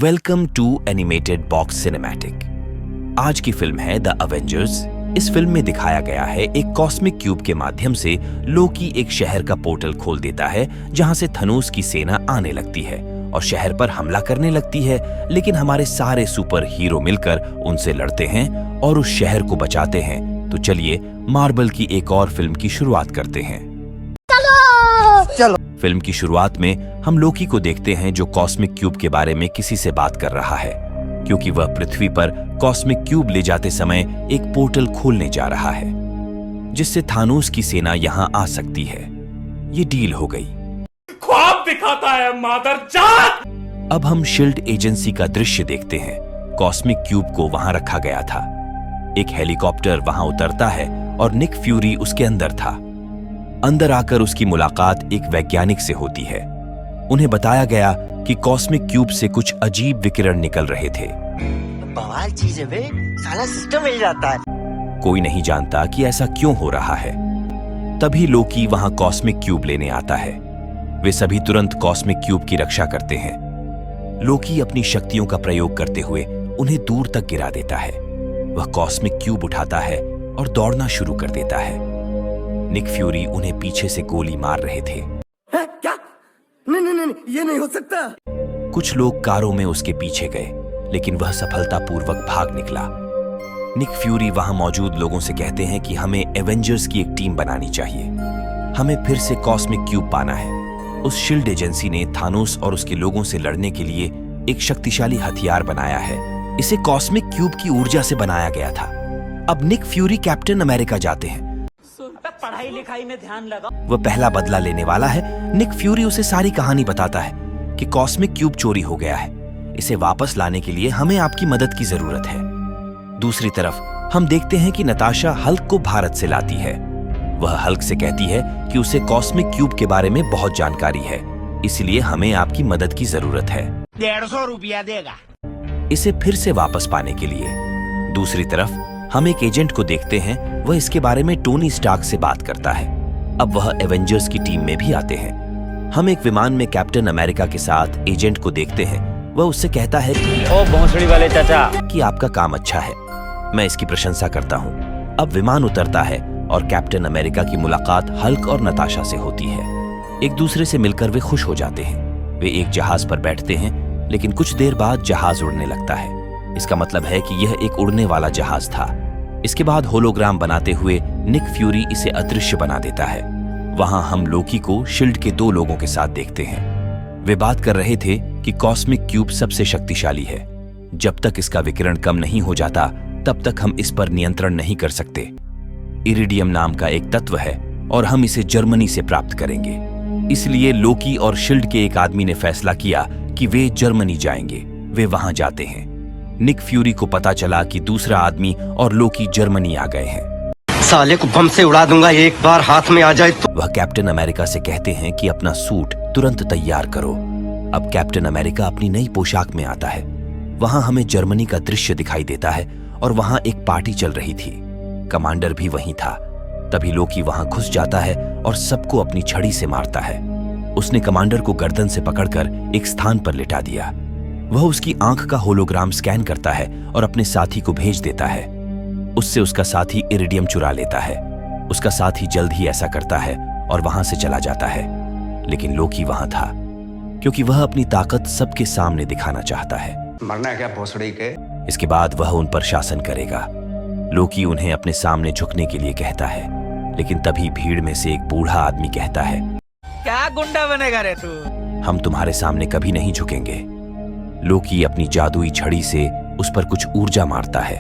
Welcome to animated box cinematic. आज की film है द अवेंजर्स। इस फिल्म में दिखाया गया है एक कॉस्मिक क्यूब के माध्यम से लोकी एक शहर का पोर्टल खोल देता है जहां से थनोस की सेना आने लगती है और शहर पर हमला करने लगती है, लेकिन हमारे सारे सुपर हीरो मिलकर उनसे लड़ते हैं और उस शहर को बचाते हैं। तो चलिए मार्वल की एक और फिल्म की शुरुआत करते हैं। चलो। फिल्म की शुरुआत में हम लोकी को देखते हैं जो कॉस्मिक क्यूब के बारे में किसी से बात कर रहा है, क्योंकि वह पृथ्वी पर कॉस्मिक क्यूब ले जाते समय एक पोर्टल खोलने जा रहा है जिससे थानोस की सेना यहाँ आ सकती है। ये डील हो गई। ख्वाब दिखाता है मादरजात। अब हम शील्ड एजेंसी का दृश्य देखते हैं। कॉस्मिक क्यूब को वहां रखा गया था। एक हेलीकॉप्टर वहां उतरता है और निक फ्यूरी उसके अंदर था। अंदर आकर उसकी मुलाकात एक वैज्ञानिक से होती है। उन्हें बताया गया कि कॉस्मिक क्यूब से कुछ अजीब विकिरण निकल रहे थे। बवाल चीज है बे, साला सिस्टम मिल जाता है। कोई नहीं जानता कि ऐसा क्यों हो रहा है। तभी लोकी वहां कॉस्मिक क्यूब लेने आता है। वे सभी तुरंत कॉस्मिक क्यूब की रक्षा करते हैं। लोकी अपनी शक्तियों का प्रयोग करते हुए उन्हें दूर तक गिरा देता है। वह कॉस्मिक क्यूब उठाता है और दौड़ना शुरू कर देता है। निक फ्यूरी उन्हें पीछे से गोली मार रहे थे। क्या? नहीं, ये नहीं हो सकता। कुछ लोग कारों में उसके पीछे गए, लेकिन वह सफलतापूर्वक भाग निकला। निक फ्यूरी वहां मौजूद लोगों से कहते हैं कि हमें एवेंजर्स की एक टीम बनानी चाहिए। हमें फिर से कॉस्मिक क्यूब पाना है। उस शील्ड एजेंसी ने थानोस और उसके लोगों से लड़ने के लिए एक शक्तिशाली हथियार बनाया है। इसे कॉस्मिक क्यूब की ऊर्जा से बनाया गया था। अब निक फ्यूरी कैप्टन अमेरिका जाते हैं। पढ़ाई लिखाई में ध्यान लगा। वह पहला बदला लेने वाला है। निक फ्यूरी उसे सारी कहानी बताता है कि कॉस्मिक क्यूब चोरी हो गया है। इसे वापस लाने के लिए हमें आपकी मदद की जरूरत है। दूसरी तरफ हम देखते हैं कि नताशा हल्क को भारत से लाती है। वह हल्क से कहती है कि उसे कॉस्मिक क्यूब के बारे में बहुत जानकारी है, इसलिए हमें आपकी मदद की जरूरत है। 150 रुपया देगा इसे फिर से वापस पाने के लिए। दूसरी तरफ हम एक एजेंट को देखते हैं। वह इसके बारे में टोनी स्टार्क से बात करता है। अब वह एवेंजर्स की टीम में भी आते हैं। हम एक विमान में कैप्टन अमेरिका के साथ एजेंट को देखते हैं। वह उससे कहता है ओ भोंसड़ी वाले चाचा कि आपका काम अच्छा है, मैं इसकी प्रशंसा करता हूँ। अब विमान उतरता है और कैप्टन अमेरिका की मुलाकात हल्क और नताशा से होती है। एक दूसरे से मिलकर वे खुश हो जाते हैं। वे एक जहाज पर बैठते हैं, लेकिन कुछ देर बाद जहाज उड़ने लगता है। इसका मतलब है कि यह एक उड़ने वाला जहाज था। इसके बाद होलोग्राम बनाते हुए निक फ्यूरी इसे अदृश्य बना देता है। वहां हम लोकी को शील्ड के 2 लोगों के साथ देखते हैं। वे बात कर रहे थे कि कॉस्मिक क्यूब सबसे शक्तिशाली है। जब तक इसका विकिरण कम नहीं हो जाता, तब तक हम इस पर नियंत्रण नहीं कर सकते। इरिडियम नाम का एक तत्व है और हम इसे जर्मनी से प्राप्त करेंगे। इसलिए लोकी और शील्ड के एक आदमी ने फैसला किया कि वे जर्मनी जाएंगे। वे वहां जाते हैं। निक फ्यूरी को पता चला कि दूसरा आदमी और लोकी जर्मनी आ गए हैं। साले को बम से उड़ा दूंगा एक बार हाथ में आ जाए तो। वह कैप्टन अमेरिका से कहते हैं कि अपना सूट तुरंत तैयार करो। अब कैप्टन अमेरिका अपनी नई पोशाक में आता है। वहां हमें जर्मनी का दृश्य दिखाई देता है और वहां एक पार्टी चल रही थी। कमांडर भी वहीं था। तभी लोकी वहां घुस जाता है और सबको अपनी छड़ी से मारता है। उसने कमांडर को गर्दन से पकड़कर एक स्थान पर लिटा दिया। वह उसकी आंख का होलोग्राम स्कैन करता है और अपने साथी को भेज देता है। उससे उसका साथी इरिडियम चुरा लेता है। उसका साथी जल्द ही ऐसा करता है और वहां से चला जाता है, लेकिन लोकी वहां था क्योंकि वह अपनी ताकत सबके सामने दिखाना चाहता है। मरना क्या भोसड़ी के। इसके बाद वह उन पर शासन करेगा। लोकी उन्हें अपने सामने झुकने के लिए कहता है, लेकिन तभी भीड़ में से एक बूढ़ा आदमी कहता है, क्या गुंडा बनेगा रे तू? हम तुम्हारे सामने कभी नहीं झुकेंगे। लोकी अपनी जादुई छड़ी से उस पर कुछ ऊर्जा मारता है,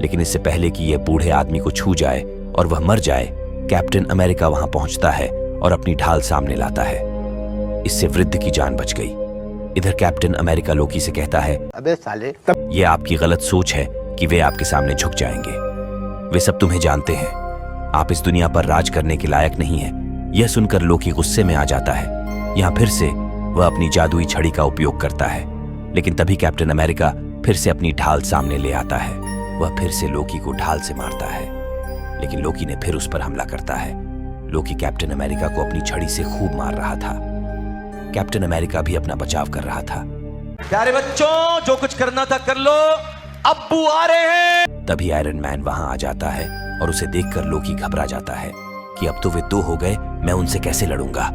लेकिन इससे पहले कि यह बूढ़े आदमी को छू जाए और वह मर जाए, कैप्टन अमेरिका वहां पहुंचता है और अपनी ढाल सामने लाता है। इससे वृद्ध की जान बच गई। इधर कैप्टन अमेरिका लोकी से कहता है, अबे साले यह आपकी गलत सोच है कि वे आपके सामने झुक जाएंगे। वे सब तुम्हें जानते हैं। आप इस दुनिया पर राज करने के लायक नहीं है। यह सुनकर लोकी गुस्से में आ जाता है। यहाँ फिर से वह अपनी जादुई छड़ी का उपयोग करता है, लेकिन तभी कैप्टन अमेरिका फिर से अपनी ढाल सामने ले आता है। वह फिर से लोकी को ढाल से मारता है, लेकिन लोकी ने फिर उस पर हमला करता है। लोकी कैप्टन अमेरिका को अपनी छड़ी से खूब मार रहा था। कैप्टन अमेरिका भी अपना बचाव कर रहा था, प्यारे बच्चों, जो कुछ करना था कर लो, अब्बू आ रहे हैं। तभी आयरन मैन वहां आ जाता है और उसे देखकर लोकी घबरा जाता है कि अब तो वे 2 हो गए, मैं उनसे कैसे लड़ूंगा।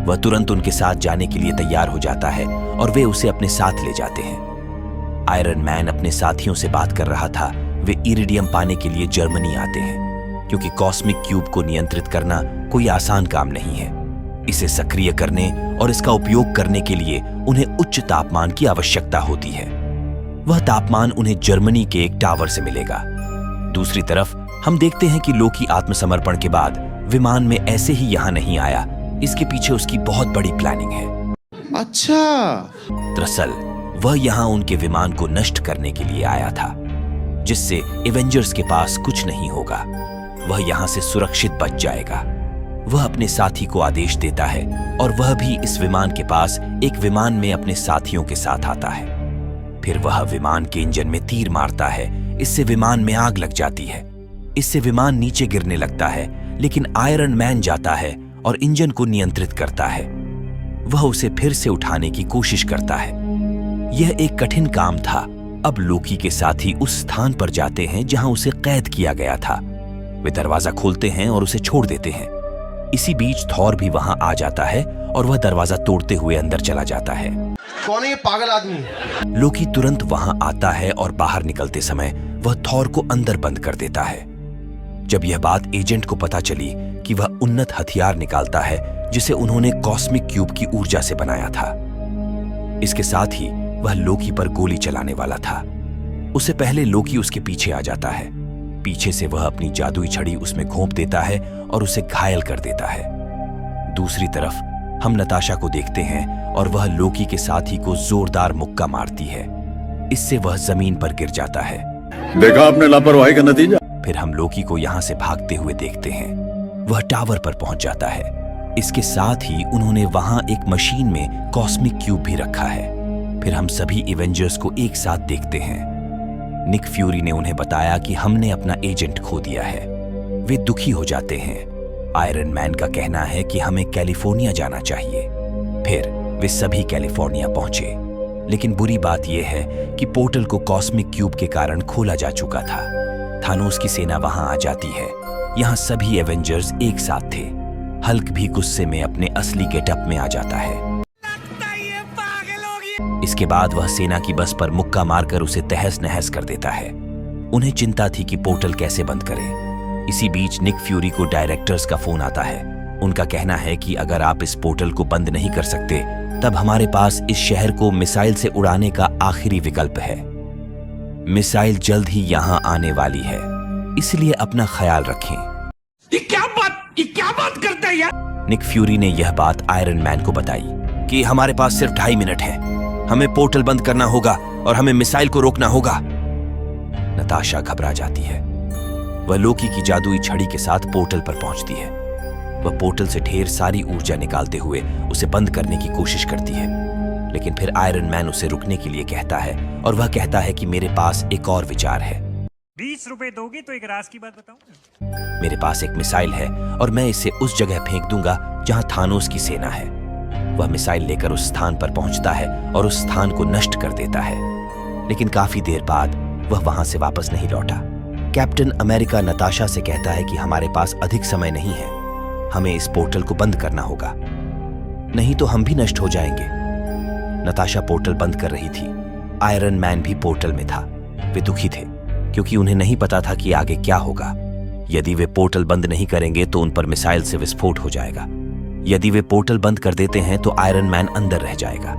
वह तुरंत उनके साथ जाने के लिए तैयार हो जाता है और वे उसे अपने साथ ले जाते हैं। आयरन मैन अपने साथियों से बात कर रहा था। वे इरिडियम पाने के लिए जर्मनी आते हैं, क्योंकि कॉस्मिक क्यूब को नियंत्रित करना कोई आसान काम नहीं है। इसे सक्रिय करने और इसका उपयोग करने के लिए उन्हें उच्च तापमान की आवश्यकता होती है। वह तापमान उन्हें जर्मनी के एक टावर से मिलेगा। दूसरी तरफ हम देखते हैं कि लोकी आत्मसमर्पण के बाद विमान में ऐसे ही यहां नहीं आया। इसके पीछे उसकी बहुत बड़ी प्लानिंग है। अच्छा, दरअसल वह यहां उनके विमान को नष्ट करने के लिए आया था, जिससे एवेंजर्स के पास कुछ नहीं होगा। वह यहां से सुरक्षित बच जाएगा। वह अपने साथी को आदेश देता है और वह भी इस विमान के पास एक विमान में अपने साथियों के साथ आता है। फिर वह विमान के इंजन में तीर मारता है। इससे विमान में आग लग जाती है। इससे विमान नीचे गिरने लगता है, लेकिन आयरन मैन जाता है और इंजन को नियंत्रित करता है। वह उसे फिर से उठाने की कोशिश करता है। यह एक कठिन काम था। अब लोकी के साथी उस स्थान पर जाते हैं जहां उसे कैद किया गया था। वे दरवाजा खोलते हैं और उसे छोड़ देते हैं। इसी बीच थॉर भी वहां आ जाता है और वह दरवाजा तोड़ते हुए अंदर चला जाता है। कौन है ये पागल आदमी? लोकी तुरंत वहां आता है और बाहर निकलते समय वह थॉर को अंदर बंद कर देता है। जब यह बात एजेंट को पता चली कि वह उन्नत हथियार निकालता है जिसे उन्होंने कॉस्मिक क्यूब की ऊर्जा से बनाया था, इसके साथ ही वह लोकी पर गोली चलाने वाला था। उससे पहले लोकी उसके पीछे आ जाता है। पीछे से वह अपनी जादुई छड़ी उसमें घोंप देता है और उसे घायल कर देता है। दूसरी तरफ हम नताशा को देखते हैं और वह लोकी के साथी को जोरदार मुक्का मारती है। इससे वह जमीन पर गिर जाता है। देखा आपने लापरवाही का नतीजा। फिर हम लोकी को यहां से भागते हुए देखते हैं। वह टावर पर पहुंच जाता है। इसके साथ ही उन्होंने वहां एक मशीन में कॉस्मिक क्यूब भी रखा है। फिर हम सभी एवेंजर्स को एक साथ देखते हैं। निक फ्यूरी ने उन्हें बताया कि हमने अपना एजेंट खो दिया है। वे दुखी हो जाते हैं। आयरन मैन का कहना है कि हमें कैलिफोर्निया जाना चाहिए। फिर वे सभी कैलिफोर्निया पहुंचे, लेकिन बुरी बात यह है कि पोर्टल को कॉस्मिक क्यूब के कारण खोला जा चुका था। थानोस की सेना वहां आ जाती है। यहां सभी एवेंजर्स एक साथ थे। हल्क भी गुस्से में अपने असली गेटअप में आ जाता है। इसके बाद वह सेना की बस पर मुक्का मारकर उसे तहस नहस कर देता है। उन्हें चिंता थी कि पोर्टल कैसे बंद करें। इसी बीच निक फ्यूरी को डायरेक्टर्स का फोन आता है। उनका कहना है कि अगर आप इस पोर्टल को बंद नहीं कर सकते, तब हमारे पास इस शहर को मिसाइल से उड़ाने का आखिरी विकल्प है। मिसाइल जल्द ही यहां आने वाली है, इसलिए अपना ख्याल रखें। ये क्या बात करता है यार? निक फ्यूरी ने यह बात आयरन मैन को बताई कि हमारे पास सिर्फ 2.5 मिनट है। हमें पोर्टल बंद करना होगा और हमें मिसाइल को रोकना होगा। नताशा घबरा जाती है। वह लोकी की जादुई छड़ी के साथ पोर्टल पर पहुंचती है। वह पोर्टल से ढेर सारी ऊर्जा निकालते हुए उसे बंद करने की कोशिश करती है, लेकिन फिर आयरन मैन उसे रुकने के लिए कहता है और वह कहता है कि मेरे पास एक और विचार है। 20 रुपए दोगी तो एक राज की बात बताऊं? मेरे पास एक मिसाइल है और मैं इसे उस जगह फेंक दूंगा जहां थानोस की सेना है। वह मिसाइल लेकर उस स्थान पर पहुंचता है और उस स्थान को नष्ट कर देता है, लेकिन काफी देर बाद वह वहां से वापस नहीं लौटा। कैप्टन अमेरिका नताशा से कहता है कि हमारे पास अधिक समय नहीं है। हमें इस पोर्टल को बंद करना होगा, नहीं तो हम भी नष्ट हो जाएंगे। नताशा पोर्टल बंद कर रही थी। आयरन मैन भी पोर्टल में था। वे दुखी थे क्योंकि उन्हें नहीं पता था कि आगे क्या होगा। यदि वे पोर्टल बंद नहीं करेंगे तो उन पर मिसाइल से विस्फोट हो जाएगा। यदि वे पोर्टल बंद कर देते हैं तो आयरन मैन अंदर रह जाएगा,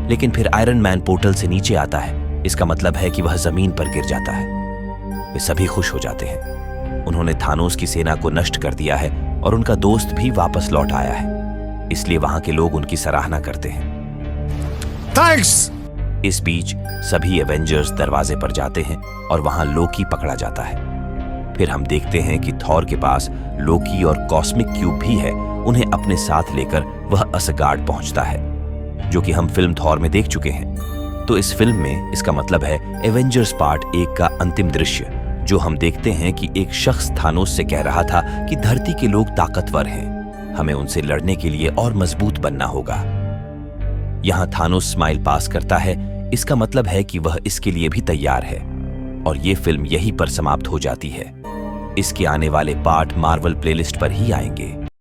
लेकिन फिर आयरन मैन पोर्टल से नीचे आता है। इसका मतलब है कि वह जमीन पर गिर जाता है। वे सभी खुश हो जाते हैं। उन्होंने थानोस की सेना को नष्ट कर दिया है और उनका दोस्त भी वापस लौट आया है, इसलिए वहां के लोग उनकी सराहना करते हैं। थैंक्स। इस बीच सभी एवेंजर्स दरवाजे पर जाते हैं और वहां लोकी पकड़ा जाता है। फिर हम देखते हैं कि थॉर के पास लोकी और कॉस्मिक क्यूब भी है। उन्हें अपने साथ लेकर वह असगार्ड पहुंचता है, जो कि हम फिल्म थॉर में देख चुके हैं। तो इस फिल्म में इसका मतलब है एवेंजर्स पार्ट 1 का अंतिम दृश्य, जो हम देखते हैं कि एक शख्स थानोस से कह रहा था कि धरती के लोग ताकतवर हैं, हमें उनसे लड़ने के लिए और मजबूत बनना होगा। यहां थानोस स्माइल पास करता है। इसका मतलब है कि वह इसके लिए भी तैयार है और ये फिल्म यहीं पर समाप्त हो जाती है। इसके आने वाले पार्ट मार्वल प्लेलिस्ट पर ही आएंगे।